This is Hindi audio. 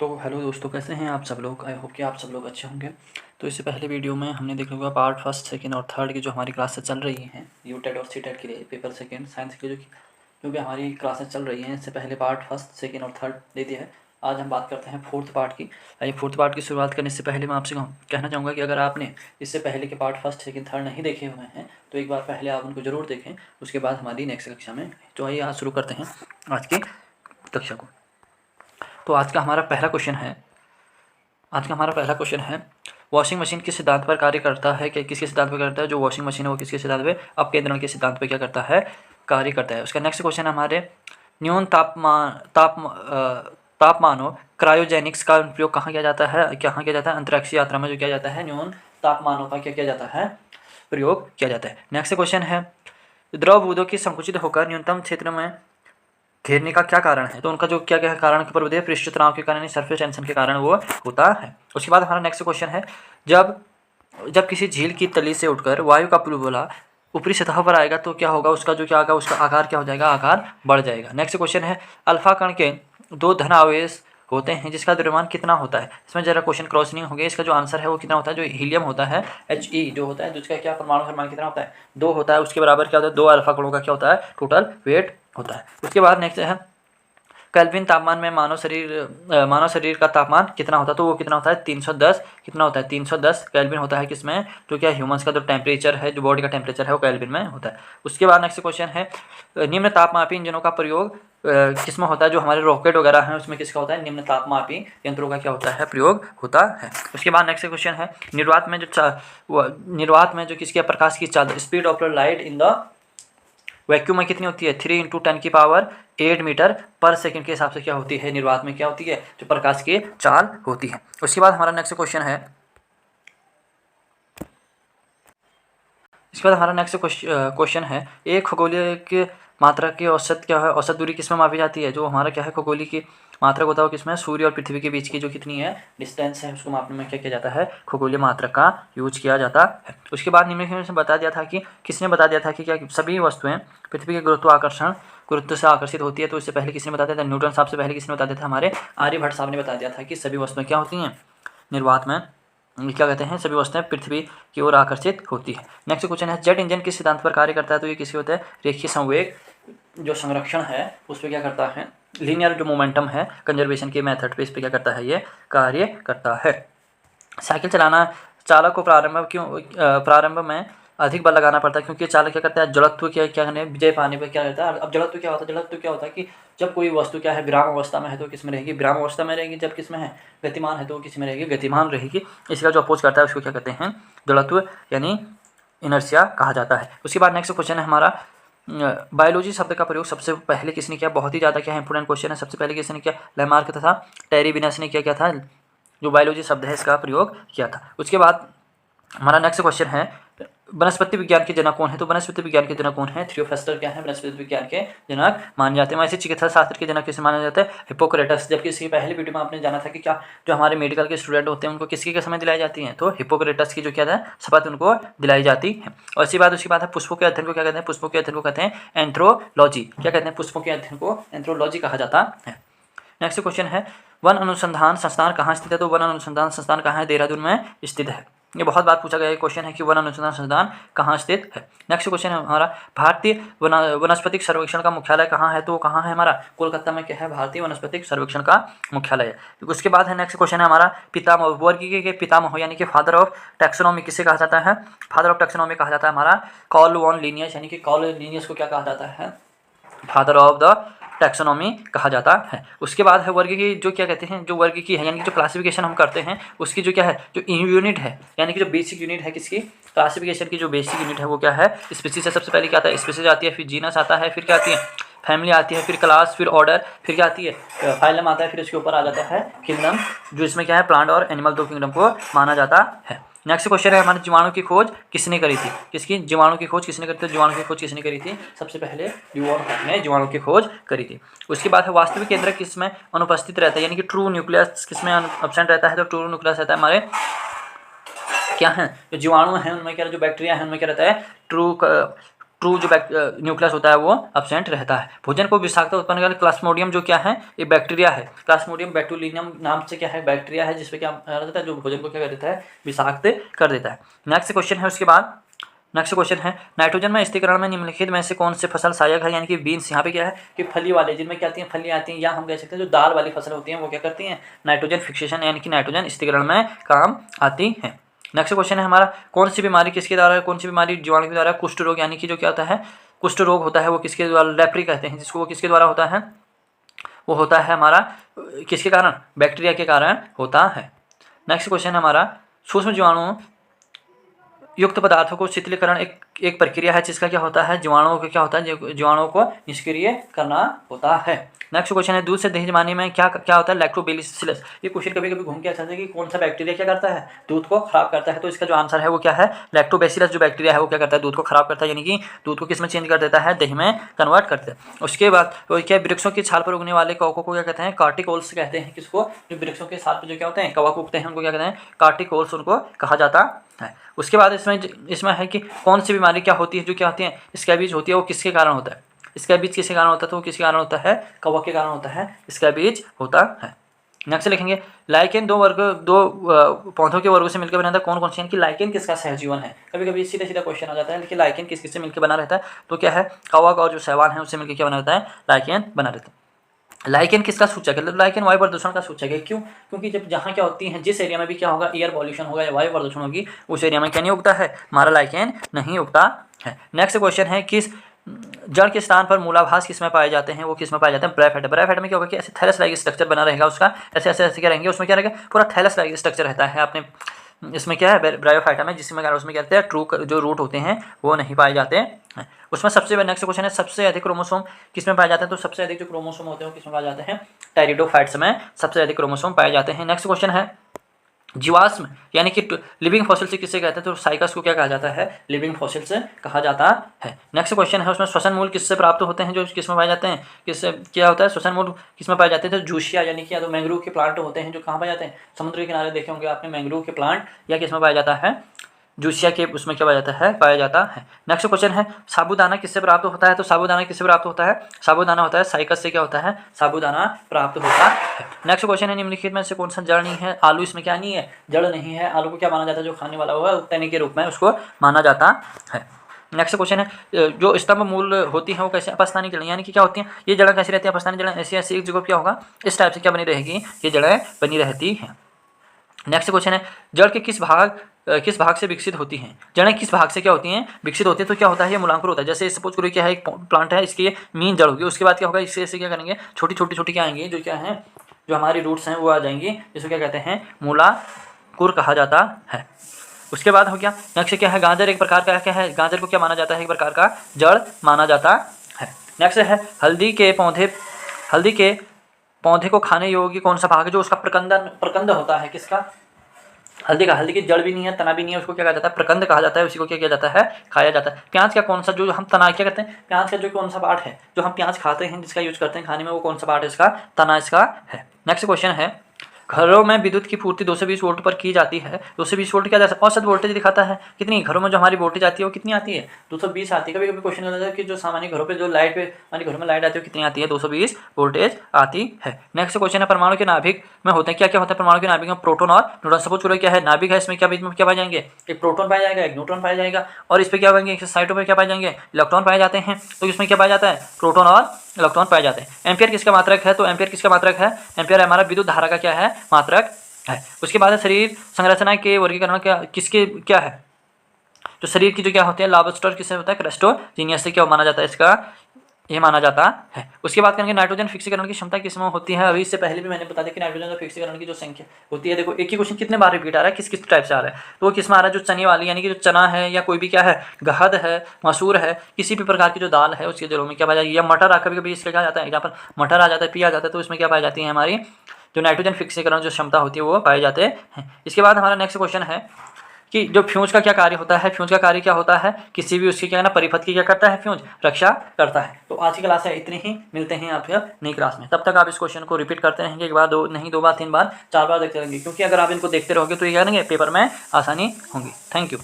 तो हेलो दोस्तों, कैसे हैं आप सब लोग। आई होप कि आप सब लोग अच्छे होंगे। तो इससे पहले वीडियो में हमने देखा होगा पार्ट फर्स्ट सेकंड और थर्ड की जो हमारी क्लासेस चल रही हैं यूटेट और सीटेट के लिए पेपर सेकंड साइंस के जो भी हमारी क्लासेस चल रही हैं। इससे पहले पार्ट फर्स्ट सेकंड और थर्ड दे दिया है। आज हम बात करते हैं फोर्थ पार्ट की। फोर्थ पार्ट की शुरुआत करने से पहले मैं आपसे कहना चाहूँगा कि अगर आपने इससे पहले के पार्ट फर्स्ट सेकंड थर्ड नहीं देखे हुए हैं तो एक बार पहले आप उनको ज़रूर देखें, उसके बाद हमारी नेक्स्ट कक्षा में। तो आइए आज शुरू करते हैं आज की कक्षा को। तो आज का हमारा पहला क्वेश्चन है वॉशिंग मशीन किस सिद्धांत पर कार्य करता है। कि किसके सिद्धांत पर करता है। जो वॉशिंग मशीन है वो किसके सिद्धांत पे, अपकेंद्रण के सिद्धांत पे क्या करता है, कार्य करता है। उसका नेक्स्ट क्वेश्चन है हमारे न्यून तापमानों क्रायोजेनिक्स का प्रयोग कहाँ किया जाता है। अंतरिक्ष यात्रा में जो किया जाता है न्यून तापमानों का क्या किया जाता है, प्रयोग किया जाता है। नेक्स्ट क्वेश्चन है द्रव बूंदों की संकुचित होकर न्यूनतम क्षेत्र में घेरने का क्या कारण है। तो उनका जो क्या क्या कारण के पर पृष्ठ तनाव के कारण, सरफेस टेंशन के कारण वो होता है। उसके बाद हमारा नेक्स्ट क्वेश्चन है जब किसी झील की तली से उठकर वायु का बुलबुला ऊपरी सतह पर आएगा तो क्या होगा, उसका आकार क्या हो जाएगा, आकार बढ़ जाएगा। नेक्स्ट क्वेश्चन है अल्फा कण के दो धन आवेश होते हैं जिसका द्रव्यमान कितना होता है। इसमें जरा क्वेश्चन क्रॉसिंग हो गया। इसका जो आंसर है वो कितना होता है, जो हीलियम होता है He जो होता है, जिसका क्या परमाणु द्रव्यमान कितना होता है, 2 होता है। उसके बराबर क्या होता है, 2 अल्फा कणों का क्या होता है, टोटल वेट होता है। उसके बाद नेक्स्ट है केल्विन तापमान में मानव शरीर का तापमान कितना होता है। तो वो कितना होता है, 310 कितना होता है, 310 केल्विन होता है। किसमें, जो क्या ह्यूमंस का जो टेम्परेचर है, जो बॉडी का टेम्परेचर है वो केल्विन में होता है। उसके बाद नेक्स्ट क्वेश्चन है निम्न तापमापी इंजनों का प्रयोग किसमें होता है। जो हमारे रॉकेट वगैरह हैं उसमें किसका होता है, निम्न तापमापी यंत्रों का क्या होता है, प्रयोग होता है। उसके बाद नेक्स्ट क्वेश्चन है निर्वात में जो किसके प्रकाश की चाल, speed of light in the vacuum में कितनी होती है, 3 × 10⁸ मीटर पर सेकंड के हिसाब से क्या होती है, निर्वात में क्या होती है, जो प्रकाश की चाल होती है। उसके बाद हमारा नेक्स्ट क्वेश्चन है एक खगोलीय की मात्रा की औसत क्या है, औसत दूरी किसमें मापी जाती है। जो हमारा क्या है खगोलीय की मात्रक होता है वो किसमें, सूर्य और पृथ्वी के बीच की जो कितनी है डिस्टेंस है उसको मापने में क्या किया जाता है, खगोलीय मात्रक का यूज किया जाता है। उसके बाद निम्नलिखित में बता दिया था कि किसने बता दिया था कि क्या सभी वस्तुएं पृथ्वी के गुरुत्व से आकर्षित होती है। तो इससे पहले किसने बता दिया था, न्यूटन साहब से पहले किसने बता दिया था, हमारे आर्यभट्ट साहब ने बता दिया था कि सभी वस्तुएं क्या होती हैं, निर्वात में क्या कहते हैं, सभी वस्तुएं पृथ्वी की ओर आकर्षित होती है। नेक्स्ट क्वेश्चन है जेट इंजन किस सिद्धांत पर कार्य करता है। तो ये किसी होता है रेखीय संवेग जो संरक्षण है उस पर क्या करता है, लीनियर जो मोमेंटम है कंजर्वेशन के मेथड पे इस पर क्या करता है, ये कार्य करता है। साइकिल चलाना चालक को प्रारंभ में अधिक बल लगाना पड़ता है क्योंकि चालक क्या करता है, जड़त्व क्या करने विजय पाने पर क्या रहता है। अब जड़त्व क्या होता है कि जब कोई वस्तु क्या है विराम अवस्था में है तो किस में रहेगी, विराम अवस्था में रहेगी। जब किस में है, गतिमान है तो किस में रहेगी, गतिमान रहेगी। इसका जो अपोज करता है उसको क्या कहते हैं, जड़त्व यानी इनर्शिया कहा जाता है। उसके बाद नेक्स्ट क्वेश्चन है हमारा बायोलॉजी शब्द का प्रयोग सबसे पहले किसने किया। बहुत ही ज़्यादा क्या है इंपोर्टेंट क्वेश्चन है। सबसे पहले किसने किया, लैमार्क तथा टेरीविनस ने क्या था, जो बायोलॉजी शब्द है इसका प्रयोग किया था। उसके बाद हमारा नेक्स्ट क्वेश्चन है वनस्पति विज्ञान के जनक कौन है। तो वनस्पति विज्ञान के जनक कौन है, थियोफेस्टर क्या है वनस्पति विज्ञान के जनक माने जाते हैं। वैसे चिकित्सा शास्त्र के जनक किसे माना जाता है, हिप्पोक्रेटस। जबकि इसकी पहले वीडियो में आपने जाना था कि क्या जो हमारे मेडिकल के स्टूडेंट होते हैं उनको किसकी समय दिलाई जाती है, तो हिप्पोक्रेटस की जो क्या है शपथ उनको दिलाई जाती है। और उसके बाद है पुष्पों के अध्ययन को क्या कहते हैं, पुष्पों के अध्ययन को कहते हैं एंथ्रोलॉजी। क्या कहते हैं, पुष्पों के अध्ययन को एंथ्रोलॉजी कहा जाता है। नेक्स्ट क्वेश्चन है वन अनुसंधान संस्थान कहाँ स्थित है। तो वन अनुसंधान संस्थान कहाँ है, देहरादून में स्थित है। ये बहुत बार पूछा गया क्वेश्चन है कि वन अनुसंधान संस्थान कहाँ स्थित है। नेक्स्ट क्वेश्चन है हमारा भारतीय वनस्पतिक सर्वेक्षण का मुख्यालय कहाँ है। तो कहाँ है हमारा, कोलकाता में क्या है, भारतीय वनस्पतिक सर्वेक्षण का मुख्यालय है। उसके बाद है नेक्स्ट क्वेश्चन है हमारा पितामह, वर्गीय के पितामह यानी कि फादर ऑफ टैक्सोनॉमी किसे कहा जाता है, फादर ऑफ टैक्सोनॉमी कहा जाता है हमारा कार्ल वॉन लिनियस, यानी कि कार्ल लिनियस को क्या कहा जाता है, फादर ऑफ द टैक्सोनॉमी कहा जाता है। उसके बाद है वर्ग की, जो क्या कहते हैं, जो वर्ग की है यानी कि जो क्लासिफिकेशन हम करते हैं उसकी जो क्या है, जो यूनिट है यानी कि जो बेसिक यूनिट है किसकी, क्लासिफिकेशन की जो बेसिक यूनिट है वो क्या है, स्पीसीज है। सबसे पहले क्या आता है, स्पीसीज आती है, फिर जीनस आता है, फिर क्या आती है फैमिली आती है, फिर क्लास, फिर ऑर्डर, फिर क्या आती है फाइलम आता है, फिर उसके ऊपर आ जाता है किंगडम, जो इसमें क्या है प्लांट और एनिमल दो किंगडम को माना जाता है। नेक्स्ट क्वेश्चन है हमारे जीवाणु की खोज किसने करी थी, किसकी जीवाणु की खोज किसने करी थी, जीवाणु की खोज किसने करी थी, सबसे पहले ल्यूवॉन ने जीवाणु की खोज करी थी। उसके बाद है वास्तविक केंद्रक किसमें अनुपस्थित रहता है, यानी कि ट्रू न्यूक्लियस किसमें एब्सेंट रहता है। तो ट्रू न्यूक्लियस रहता है हमारे क्या है, जो जीवाणु हैं उनमें क्या, जो बैक्टीरिया है उनमें क्या रहता है, ट्रू जो न्यूक्लियस होता है वो एब्सेंट रहता है। भोजन को विषाक्त उत्पन्न करने क्लास्मोडियम जो क्या है, ये बैक्टीरिया है। क्लास्मोडियम बैक्टीरियम नाम से क्या है, बैक्टीरिया है, जिसपे क्या रहता है, जो भोजन को क्या कर देता है, विषाक्त कर देता है। नेक्स्ट क्वेश्चन है, उसके बाद नेक्स्ट क्वेश्चन है, नाइट्रोजन में स्थिरीकरण में निम्नलिखित में से कौन से फसल सहायक है, यानी कि बीन्स। यहाँ पे क्या है कि फली वाले, जिनमें क्या आती हैं, फली आती हैं, या हम कह सकते हैं जो दाल वाली फसल होती हैं वो क्या करती हैं, नाइट्रोजन फिक्सेशन यानी कि नाइट्रोजन स्थिरीकरण में काम आती हैं। नेक्स्ट क्वेश्चन है हमारा, कौन सी बीमारी किसके द्वारा है, कौन सी बीमारी जीवाणु के द्वारा, कुष्ठ रोग, यानी कि जो क्या होता है, कुष्ठ रोग होता है वो किसके द्वारा, लेप्री कहते हैं जिसको, वो किसके द्वारा होता है, वो होता है हमारा किसके कारण, बैक्टीरिया के कारण होता है। नेक्स्ट क्वेश्चन है हमारा, सूक्ष्म जीवाणु युक्त पदार्थों को शीतलीकरण एक प्रक्रिया है जिसका क्या होता है, जीवाणुओं को क्या होता है, जीवाणुओं को निष्क्रिय करना होता है। नेक्स्ट क्वेश्चन है, दूध से दही जमाने में क्या होता है, लैक्टोबैसिलस। ये क्वेश्चन कभी कभी घूम के आ जाता है कि कौन सा बैक्टीरिया क्या करता है, दूध को खराब करता है, तो इसका जो आंसर है वो क्या है, लैक्टोबैसिलस जो बैक्टीरिया है वो क्या करता है, दूध को खराब करता है, यानी कि दूध को किस में चेंज कर देता है, दही में कन्वर्ट कर देता है। उसके बाद क्या, वृक्षों की छाल पर उगने वाले कवकों को क्या कहते हैं, कार्टिकोल्स कहते हैं। किसको, जो वृक्षों के छाल पर जो क्या होते हैं, कवक उगते हैं, उनको क्या कहते हैं, कार्टिकोल्स उनको कहा जाता है। उसके बाद इसमें है कि कौन सी बीमारी क्या होती है, जो क्या होती है, स्कैबीज होती है, वो किसके कारण होता है, स्कैबीज किसके कारण होता है, तो वो किसके कारण होता है, कवक के कारण होता है, स्कैबीज होता है। नेक्स्ट लिखेंगे, लाइकेन दो पौधों के वर्गों से मिलकर बना था, कौन कौन से, कि लाइकेन किसका सहजीवन है। कभी कभी सीधा सीधा क्वेश्चन आ जाता है, लेकिन लाइकेन किस किस से मिलकर बना रहता है, तो क्या है, कवक और जो शैवाल है उससे मिलकर क्या बना रहता है, लाइकेन बना रहता है। लाइकेन किसका सूचक है, लाइकेन वायु प्रदूषण का सूचक है। क्यों, क्योंकि जब जहाँ क्या होती है, जिस एरिया में भी क्या होगा, एयर पॉल्यूशन होगा या वायु प्रदूषण होगी, उस एरिया में क्या नहीं उगता है, हमारा लाइकेन नहीं उगता है। नेक्स्ट क्वेश्चन है, किस जड़ के स्थान पर मूलाभास किसमें पाए जाते हैं, वो किसमें पाए जाते हैं, ब्रैफेट। ब्रैफेट में क्या होगा कि ऐसे थैलस लाइक स्ट्रक्चर बना रहेगा उसका, ऐसे ऐसे ऐसे क्या रहेंगे, उसमें क्या रहेगा, पूरा थैलस लाइक स्ट्रक्चर रहता है। आपने इसमें क्या है, ब्रायोफाइटा में, जिसमें उसमें क्या कहते हैं, ट्रू जो रूट होते हैं वो नहीं पाए जाते हैं। उसमें सबसे नेक्स्ट क्वेश्चन है, सबसे अधिक क्रोमोसोम किसमें पाए जाते हैं, तो सबसे अधिक जो क्रोमोसोम होते हैं वो किसमें पाए जाते हैं, टेरिडोफाइट्स में सबसे अधिक क्रोमोसोम पाए जाते हैं। नेक्स्ट क्वेश्चन है, जीवाश्म यानी कि लिविंग फॉसिल से किसे कहते हैं, तो साइकस को क्या कहा जाता है, लिविंग फॉसिल से कहा जाता है। नेक्स्ट क्वेश्चन है, उसमें श्वसन मूल किससे प्राप्त होते हैं, जो किसमें पाए जाते हैं, किससे क्या होता है, श्वसन मूल किसमें पाए जाते हैं, तो जूशिया यानी कि या तो मैंग्रोव के प्लांट होते हैं, जो कहाँ पाए जाते हैं, समुद्र के किनारे देखे होंगे आपने मैंग्रोव के प्लांट, या किसमें पाया जाता है, जूसिया के उसमें क्या पाया जाता है। नेक्स्ट क्वेश्चन है, साबूदाना किससे प्राप्त होता है, तो साबूदाना किससे प्राप्त होता है, साबूदाना होता है साइकस से क्या होता है, साबूदाना प्राप्त होता है। नेक्स्ट क्वेश्चन है, निम्नलिखित में से कौन सा जड़ नहीं है, आलू इसमें क्या नहीं है, जड़ नहीं है। आलू को क्या माना जाता है, जो खाने वाला होगा उगने के रूप में उसको माना जाता है। नेक्स्ट क्वेश्चन है, जो स्तंभ मूल होती है वो कैसे, अपस्थानी जड़ें, यानी कि क्या होती हैं, ये जड़ें कैसी रहती है, अपस्थानी जड़ें ऐसी ऐसी एक जगह क्या होगा, इस टाइप से क्या बनी रहेगी, ये जड़ें बनी रहती हैं। नेक्स्ट क्वेश्चन है, जड़ के किस भाग से विकसित होती हैं, जड़ें किस भाग से क्या होती हैं, विकसित होती है, तो क्या होता है, ये मूलांकुर होता है। जैसे सपोज करो क्या है, एक प्लांट है, इसकी मेन जड़ होगी, उसके बाद क्या होगा, इससे क्या करेंगे, छोटी छोटी क्या आएंगी, जो क्या है, जो हमारी रूट्स हैं वो आ जाएंगी, जिसको क्या कहते हैं, मूलांकुर कहा जाता है। उसके बाद हो गया नेक्स्ट क्या है, गाजर एक प्रकार का क्या है, गाजर को क्या माना जाता है, एक प्रकार का जड़ माना जाता है। नेक्स्ट है, हल्दी के पौधे को खाने योग्य कौन सा भाग है, जो उसका प्रकंद होता है, किसका, हल्दी की जड़ भी नहीं है, तना भी नहीं है, उसको क्या कहा जाता है, प्रकंद कहा जाता है, उसी को क्या किया जाता है, खाया जाता है। प्याज का कौन सा, जो हम तना क्या कहते हैं, प्याज का जो कौन सा पार्ट है, जो हम प्याज खाते हैं, जिसका यूज करते हैं खाने में, वो कौन सा पार्ट है, इसका तना इसका है। नेक्स्ट क्वेश्चन है, घरों में विद्युत की पूर्ति 220 वोल्ट पर की जाती है। 220 वोल्ट क्या औसत वोल्टेज दिखाता है, कितनी घरों में जो हमारी वोल्टेज आती है वो कितनी आती है, 220 आती है। कभी कभी क्वेश्चन आता है कि जो सामान्य घरों पे जो लाइट पे हमारे घरों में लाइट आती है वो कितनी आती है, 220 वोल्टेज आती है। नेक्स्ट क्वेश्चन है, परमाणु के नाभिक में होते हैं क्या क्या होता है, परमाणु के नाभिक में प्रोटॉन और न्यूट्रॉन। सपोज करो क्या है, नाभिक है, इसमें क्या बीच में क्या पाए जाएंगे, एक प्रोटॉन पाया जाएगा, एक न्यूट्रॉन पाया जाएगा, और इस पर क्या पाएंगे, साइडों पर क्या पाए जाएंगे, इलेक्ट्रॉन पाए जाते हैं। तो इसमें क्या पाया जाता है, प्रोटॉन और इलेक्ट्रॉन पाए जाते हैं। एम्पियर किसका मात्रक है, तो एम्पियर किसका मात्रक है, एम्पियर हमारा विद्युत धारा का क्या है, मात्रक है। उसके बाद शरीर संरचना के वर्गीकरण क्या है, जो शरीर की जो क्या होते हैं, लाबस्टर किससे होता है, क्रेस्टोजीनियस से क्या माना जाता है, इसका ये माना जाता है। उसके बाद करेंगे नाइट्रोजन फिक्सीकरण की क्षमता किसमें होती है। अभी इससे पहले भी मैंने बता दिया कि नाइट्रोजन फिक्सीकरण की जो संख्या होती है, देखो एक ही क्वेश्चन कितने बार रिपीट आ रहा है, किस किस टाइप से आ रहा है, तो वो किस में आ रहा है, जो चने वाली यानी कि जो चना है, या कोई भी क्या है, गहद है, मसूर है, किसी भी प्रकार की जो दाल है उसके जड़ों में क्या पाया जाएगी, या मटर कभी कभी इसलिए कहा जाता है, यहाँ पर मटर आ जाता है, पी आ जाता है, तो इसमें क्या पाई जाती है, हमारी जो नाइट्रोजन फिक्सीकरण जो क्षमता होती है वो पाए जाते हैं। इसके बाद हमारा नेक्स्ट क्वेश्चन है कि जो फ्यूज का क्या कार्य होता है, फ्यूज का कार्य क्या होता है, किसी भी उसकी क्या ना परिपथ की क्या करता है, फ्यूज रक्षा करता है। तो आज की क्लास है इतनी ही, मिलते हैं आप नई क्लास में। तब तक आप इस क्वेश्चन को रिपीट करते रहेंगे, एक बार दो नहीं, 2 बार 3 बार 4 बार देखते रहेंगे, क्योंकि अगर आप इनको देखते रहोगे तो ये क्या करेंगे, पेपर में आसानी होगी। Thank you.